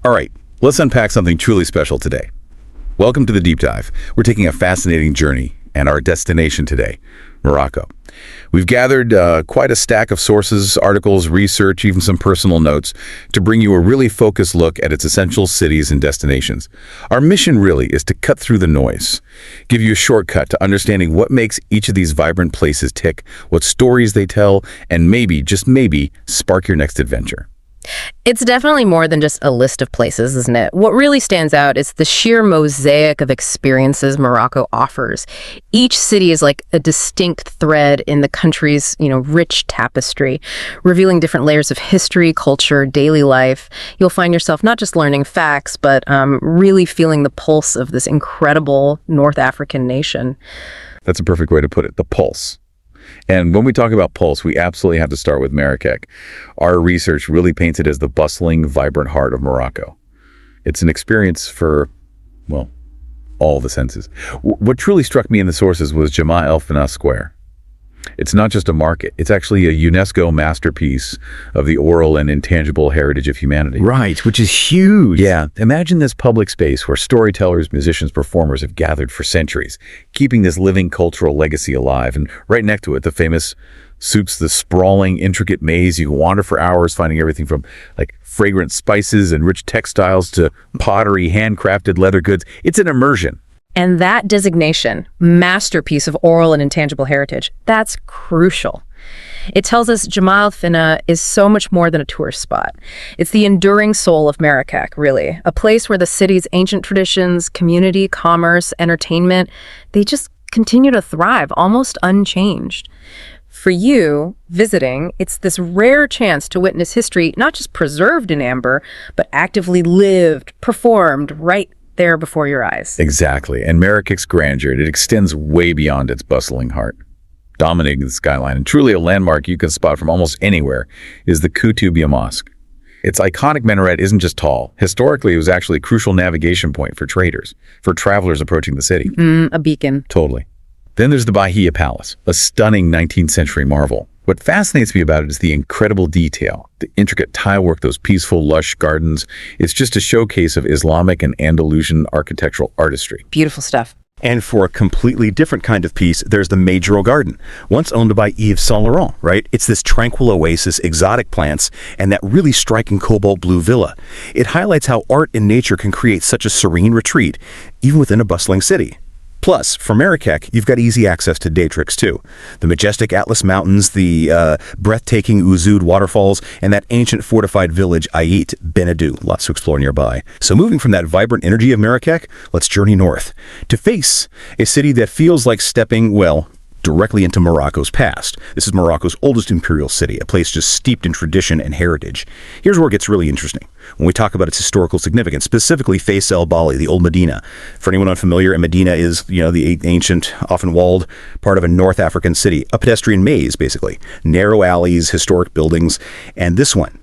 All right, let's unpack something truly special today. Welcome to the Deep Dive. We're taking a fascinating journey, and our destination today, Morocco. We've gathered quite a stack of sources, articles, research, even some personal notes to bring you a really focused look at its essential cities and destinations. Our mission really is to cut through the noise, give you a shortcut to understanding what makes each of these vibrant places tick, what stories they tell, and maybe, just maybe, spark your next adventure. It's definitely more than just a list of places, isn't it? What really stands out is the sheer mosaic of experiences Morocco offers. Each city is like a distinct thread in the country's, rich tapestry, revealing different layers of history, culture, daily life. You'll find yourself not just learning facts, but really feeling the pulse of this incredible North African nation. That's a perfect way to put it, the pulse. And when we talk about pulse, we absolutely have to start with Marrakech. Our research really paints it as the bustling, vibrant heart of Morocco. It's an experience for, well, all the senses. What truly struck me in the sources was Jemaa El Fna Square. It's not just a market. It's actually a UNESCO masterpiece of the oral and intangible heritage of humanity. Right, which is huge. Yeah, imagine this public space where storytellers, musicians, performers have gathered for centuries, keeping this living cultural legacy alive. And right next to it, the famous souks, the sprawling, intricate maze. You can wander for hours, finding everything from fragrant spices and rich textiles to pottery, handcrafted leather goods. It's an immersion. And that designation, masterpiece of oral and intangible heritage, that's crucial. It tells us Jemaa El Fna is so much more than a tourist spot. It's the enduring soul of Marrakech, really, a place where the city's ancient traditions, community, commerce, entertainment, they just continue to thrive, almost unchanged. For you, visiting, it's this rare chance to witness history not just preserved in amber, but actively lived, performed right there before your eyes. Exactly. And Marrakech's grandeur, it extends way beyond its bustling heart. Dominating the skyline, and truly a landmark you can spot from almost anywhere, is the Koutoubia Mosque. Its iconic minaret isn't just tall. Historically, it was actually a crucial navigation point for traders, for travelers approaching the city. A beacon. Totally. Then there's the Bahia Palace, a stunning 19th century marvel. What fascinates me about it is the incredible detail, the intricate tile work, those peaceful, lush gardens. It's just a showcase of Islamic and Andalusian architectural artistry. Beautiful stuff. And for a completely different kind of piece, there's the Majorelle Garden, once owned by Yves Saint Laurent, right? It's this tranquil oasis, exotic plants, and that really striking cobalt blue villa. It highlights how art and nature can create such a serene retreat, even within a bustling city. Plus, for Marrakech, you've got easy access to day trips too. The majestic Atlas Mountains, the breathtaking Ouzoud waterfalls, and that ancient fortified village Ait Benedou. Lots to explore nearby. So moving from that vibrant energy of Marrakech, let's journey north to face a city that feels like stepping, well, directly into Morocco's past. This is Morocco's oldest imperial city, a place just steeped in tradition and heritage. Here's where it gets really interesting. When we talk about its historical significance, specifically Fais El Bali, the old Medina. For anyone unfamiliar, Medina is, the ancient, often walled part of a North African city, a pedestrian maze, basically. Narrow alleys, historic buildings, and this one,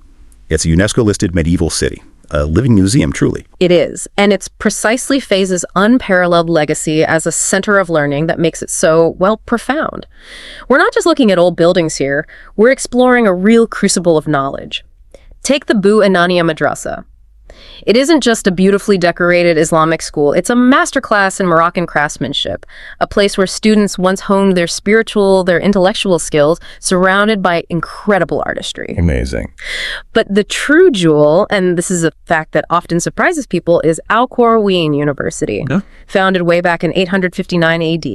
it's a UNESCO-listed medieval city. A living museum, truly. It is. And it's precisely Fais's unparalleled legacy as a center of learning that makes it so, profound. We're not just looking at old buildings here. We're exploring a real crucible of knowledge. Take the Bou Anania Madrasa. It isn't just a beautifully decorated Islamic school. It's a masterclass in Moroccan craftsmanship, a place where students once honed their spiritual, their intellectual skills, surrounded by incredible artistry. Amazing. But the true jewel, and this is a fact that often surprises people, is Al Qarawiyyin University, founded way back in 859 AD.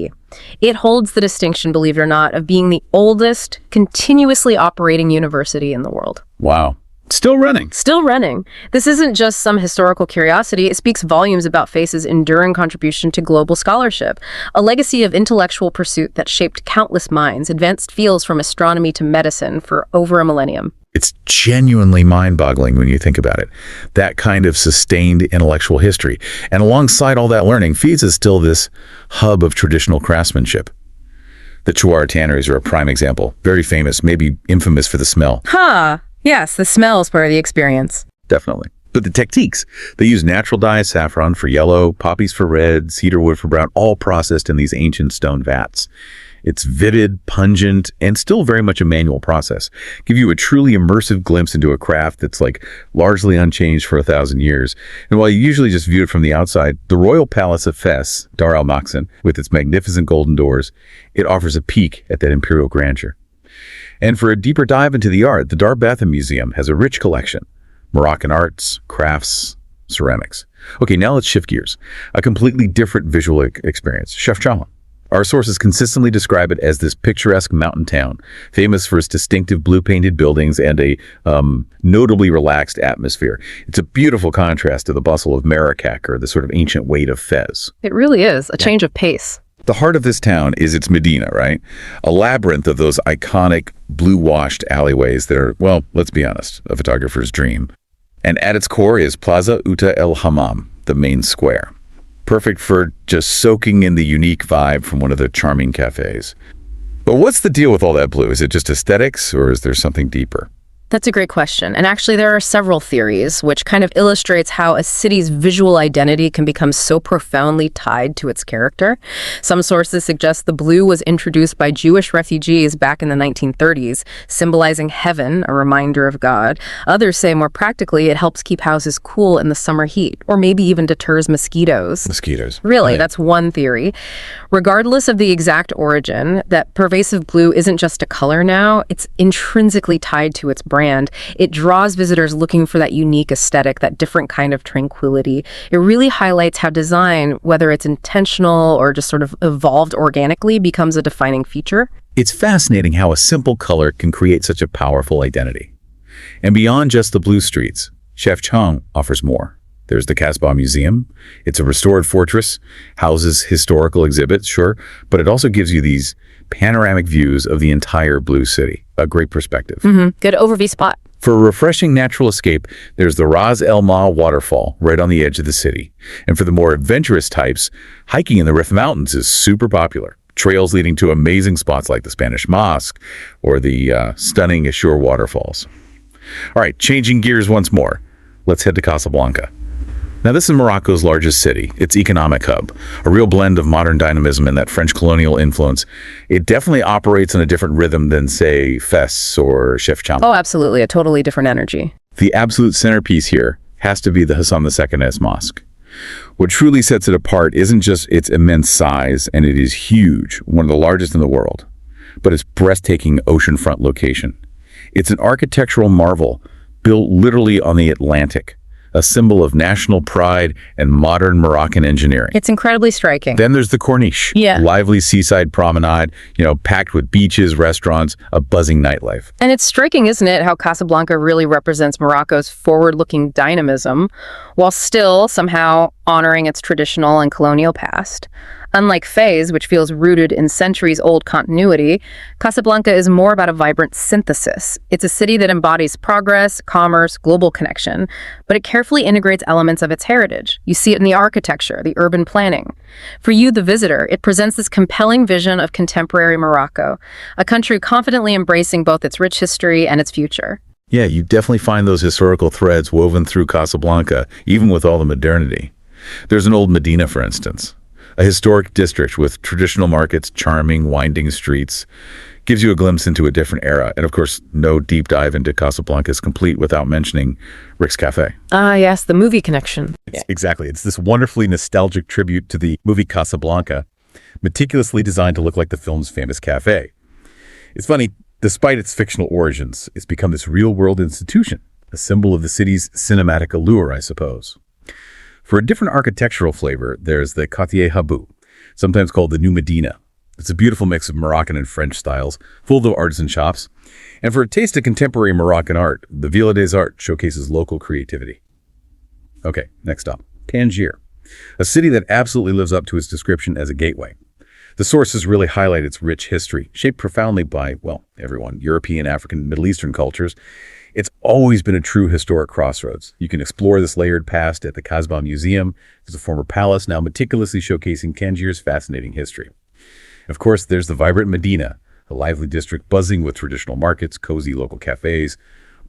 It holds the distinction, believe it or not, of being the oldest continuously operating university in the world. Wow. Still running. Still running. This isn't just some historical curiosity. It speaks volumes about Fais's enduring contribution to global scholarship, a legacy of intellectual pursuit that shaped countless minds, advanced fields from astronomy to medicine for over a millennium. It's genuinely mind-boggling when you think about it. That kind of sustained intellectual history. And alongside all that learning, Fez is still this hub of traditional craftsmanship. The Chouar tanneries are a prime example. Very famous, maybe infamous for the smell. Yes, the smell is part of the experience. Definitely. But the techniques, they use natural dye, saffron for yellow, poppies for red, cedar wood for brown, all processed in these ancient stone vats. It's vivid, pungent, and still very much a manual process. Give you a truly immersive glimpse into a craft that's like largely unchanged for 1,000 years. And while you usually just view it from the outside, the Royal Palace of Fes, Dar al Maksen, with its magnificent golden doors, it offers a peek at that imperial grandeur. And for a deeper dive into the art, the Darbetha Museum has a rich collection: Moroccan arts, crafts, ceramics. Okay, now let's shift gears. A completely different visual experience, Chefchaouen. Our sources consistently describe it as this picturesque mountain town, famous for its distinctive blue-painted buildings and a notably relaxed atmosphere. It's a beautiful contrast to the bustle of Marrakech or the sort of ancient weight of Fez. It really is a change of pace. The heart of this town is its Medina, right? A labyrinth of those iconic blue-washed alleyways that are, well, let's be honest, a photographer's dream. And at its core is Plaza Uta El Hammam, the main square. Perfect for just soaking in the unique vibe from one of the charming cafes. But what's the deal with all that blue? Is it just aesthetics, or is there something deeper? That's a great question. And actually, there are several theories, which kind of illustrates how a city's visual identity can become so profoundly tied to its character. Some sources suggest the blue was introduced by Jewish refugees back in the 1930s, symbolizing heaven, a reminder of God. Others say more practically, it helps keep houses cool in the summer heat, or maybe even deters mosquitoes. Mosquitoes. Really, Right. that's one theory. Regardless of the exact origin, that pervasive blue isn't just a color now, it's intrinsically tied to its brand. It draws visitors looking for that unique aesthetic, that different kind of tranquility. It really highlights how design, whether it's intentional or just sort of evolved organically, becomes a defining feature. It's fascinating how a simple color can create such a powerful identity. And beyond just the blue streets, Chefchaouen offers more. There's the Casbah Museum. It's a restored fortress, houses historical exhibits, sure, but it also gives you these panoramic views of the entire blue city. A great perspective. Good overview spot. For a refreshing natural escape, there's the Ras El Ma waterfall right on the edge of the city. And for the more adventurous types, hiking in the Rif Mountains is super popular. Trails leading to amazing spots like the Spanish Mosque or the stunning Ashur waterfalls. All right, changing gears once more. Let's head to Casablanca. Now, this is Morocco's largest city, its economic hub, a real blend of modern dynamism and that French colonial influence. It definitely operates on a different rhythm than, say, Fes or Chefchaouen. Oh, absolutely. A totally different energy. The absolute centerpiece here has to be the Hassan II Mosque. What truly sets it apart isn't just its immense size, and it is huge, one of the largest in the world, but its breathtaking oceanfront location. It's an architectural marvel built literally on the Atlantic, a symbol of national pride and modern Moroccan engineering. It's incredibly striking. Then there's the Corniche, Yeah. lively seaside promenade, packed with beaches, restaurants, a buzzing nightlife. And it's striking, isn't it, how Casablanca really represents Morocco's forward-looking dynamism, while still somehow honoring its traditional and colonial past. Unlike Fez, which feels rooted in centuries-old continuity, Casablanca is more about a vibrant synthesis. It's a city that embodies progress, commerce, global connection, but it carefully integrates elements of its heritage. You see it in the architecture, the urban planning. For you, the visitor, it presents this compelling vision of contemporary Morocco, a country confidently embracing both its rich history and its future. Yeah, you definitely find those historical threads woven through Casablanca, even with all the modernity. There's an old Medina, for instance. A historic district with traditional markets, charming, winding streets, gives you a glimpse into a different era. And of course, no deep dive into Casablanca is complete without mentioning Rick's Cafe. Ah, yes, the movie connection. Exactly. It's this wonderfully nostalgic tribute to the movie Casablanca, meticulously designed to look like the film's famous cafe. It's funny, despite its fictional origins, it's become this real-world institution, a symbol of the city's cinematic allure, I suppose. For a different architectural flavor, there's the Quartier Habou, sometimes called the New Medina. It's a beautiful mix of Moroccan and French styles, full of artisan shops. And for a taste of contemporary Moroccan art, the Villa des Arts showcases local creativity. Okay, next stop, Tangier, a city that absolutely lives up to its description as a gateway. The sources really highlight its rich history, shaped profoundly by, well, everyone, European, African, Middle Eastern cultures. It's always been a true historic crossroads. You can explore this layered past at the Casbah Museum. There's a former palace now meticulously showcasing Tangier's fascinating history. Of course, there's the vibrant Medina, a lively district buzzing with traditional markets, cozy local cafes,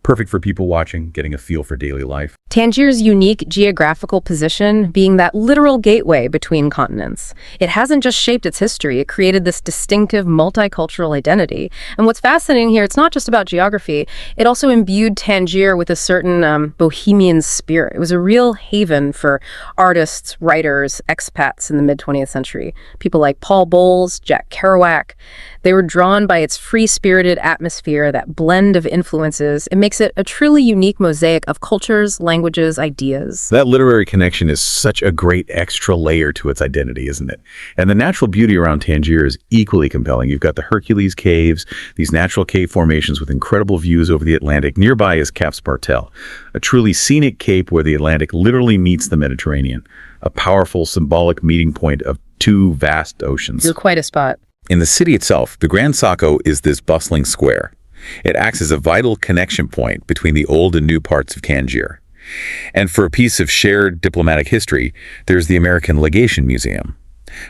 perfect for people watching, getting a feel for daily life. Tangier's unique geographical position being that literal gateway between continents. It hasn't just shaped its history, it created this distinctive multicultural identity. And what's fascinating here, it's not just about geography, it also imbued Tangier with a certain bohemian spirit. It was a real haven for artists, writers, expats in the mid-20th century. People like Paul Bowles, Jack Kerouac. They were drawn by its free-spirited atmosphere, that blend of influences. It makes it a truly unique mosaic of cultures, languages, ideas. That literary connection is such a great extra layer to its identity, isn't it? And the natural beauty around Tangier is equally compelling. You've got the Hercules Caves, these natural cave formations with incredible views over the Atlantic. Nearby is Cap Spartel, a truly scenic cape where the Atlantic literally meets the Mediterranean, a powerful symbolic meeting point of two vast oceans. You're quite a spot. In the city itself, the Gran Saco is this bustling square. It acts as a vital connection point between the old and new parts of Tangier. And for a piece of shared diplomatic history, there's the American Legation Museum,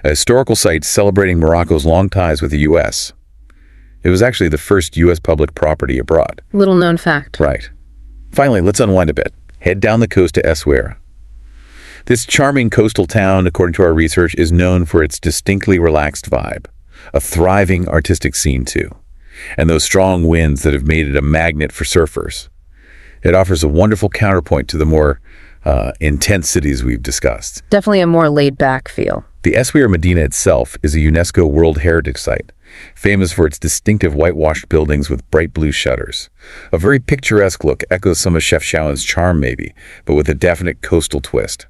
a historical site celebrating Morocco's long ties with the U.S. It was actually the first U.S. public property abroad. Little known fact. Right. Finally, let's unwind a bit. Head down the coast to Essaouira. This charming coastal town, according to our research, is known for its distinctly relaxed vibe. A thriving artistic scene, too, and those strong winds that have made it a magnet for surfers. It offers a wonderful counterpoint to the more intense cities we've discussed. Definitely a more laid-back feel. The Essaouira Medina itself is a UNESCO World Heritage Site, famous for its distinctive whitewashed buildings with bright blue shutters. A very picturesque look echoes some of Chefchaoun's charm, maybe, but with a definite coastal twist.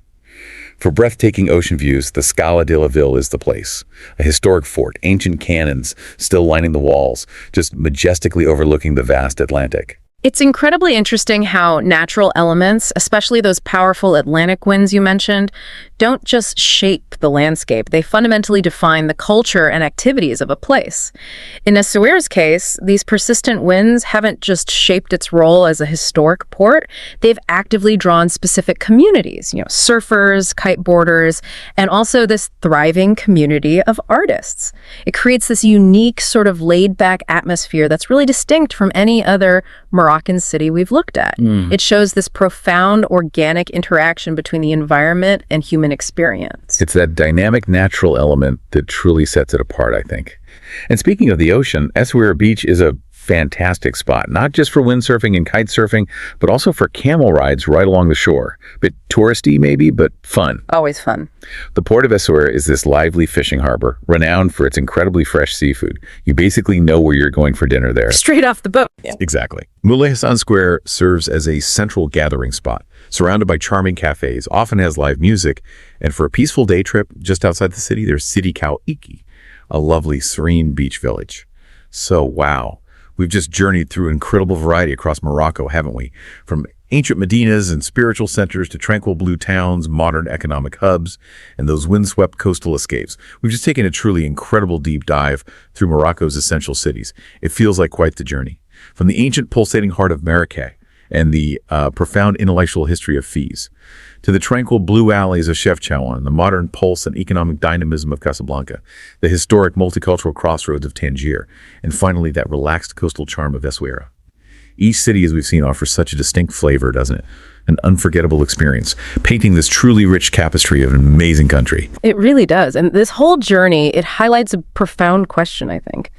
For breathtaking ocean views, the Scala de la Ville is the place. A historic fort, ancient cannons still lining the walls, just majestically overlooking the vast Atlantic. It's incredibly interesting how natural elements, especially those powerful Atlantic winds you mentioned, don't just shape the landscape. They fundamentally define the culture and activities of a place. In Essaouira's case, these persistent winds haven't just shaped its role as a historic port, they've actively drawn specific communities, surfers, kiteboarders, and also this thriving community of artists. It creates this unique sort of laid-back atmosphere that's really distinct from any other Moroccan city we've looked at. It shows this profound organic interaction between the environment and human experience. It's that dynamic natural element that truly sets it apart, I think. And speaking of the ocean, Essaouira Beach is a fantastic spot, not just for windsurfing and kite surfing, but also for camel rides right along the shore. Bit touristy maybe, but fun. Always fun. The port of Essaouira is this lively fishing harbor, renowned for its incredibly fresh seafood. You basically know where you're going for dinner there. Straight off the boat. Yeah. Exactly. Moulay Hassan Square serves as a central gathering spot, surrounded by charming cafes, often has live music, and for a peaceful day trip just outside the city, there's Sidi Kau Iki, a lovely, serene beach village. So, wow. We've just journeyed through an incredible variety across Morocco, haven't we? From ancient medinas and spiritual centers to tranquil blue towns, modern economic hubs, and those windswept coastal escapes. We've just taken a truly incredible deep dive through Morocco's essential cities. It feels like quite the journey. From the ancient pulsating heart of Marrakech and the profound intellectual history of Fez, to the tranquil blue alleys of Chefchaouen, the modern pulse and economic dynamism of Casablanca, the historic multicultural crossroads of Tangier, and finally that relaxed coastal charm of Essaouira. Each city, as we've seen, offers such a distinct flavor, doesn't it? An unforgettable experience, painting this truly rich tapestry of an amazing country. It really does. And this whole journey, it highlights a profound question, I think.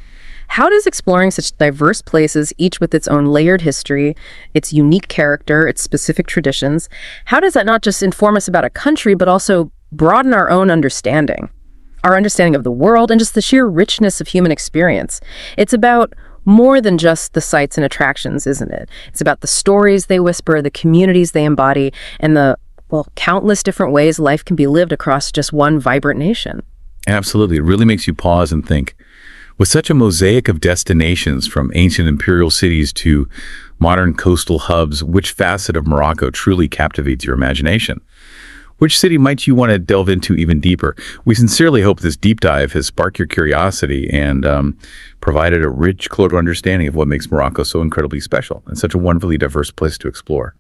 How does exploring such diverse places, each with its own layered history, its unique character, its specific traditions, how does that not just inform us about a country, but also broaden our own understanding? Our understanding of the world and just the sheer richness of human experience. It's about more than just the sights and attractions, isn't it? It's about the stories they whisper, the communities they embody, and the, countless different ways life can be lived across just one vibrant nation. Absolutely. It really makes you pause and think. With such a mosaic of destinations from ancient imperial cities to modern coastal hubs, which facet of Morocco truly captivates your imagination? Which city might you want to delve into even deeper? We sincerely hope this deep dive has sparked your curiosity and provided a rich, closer understanding of what makes Morocco so incredibly special and such a wonderfully diverse place to explore.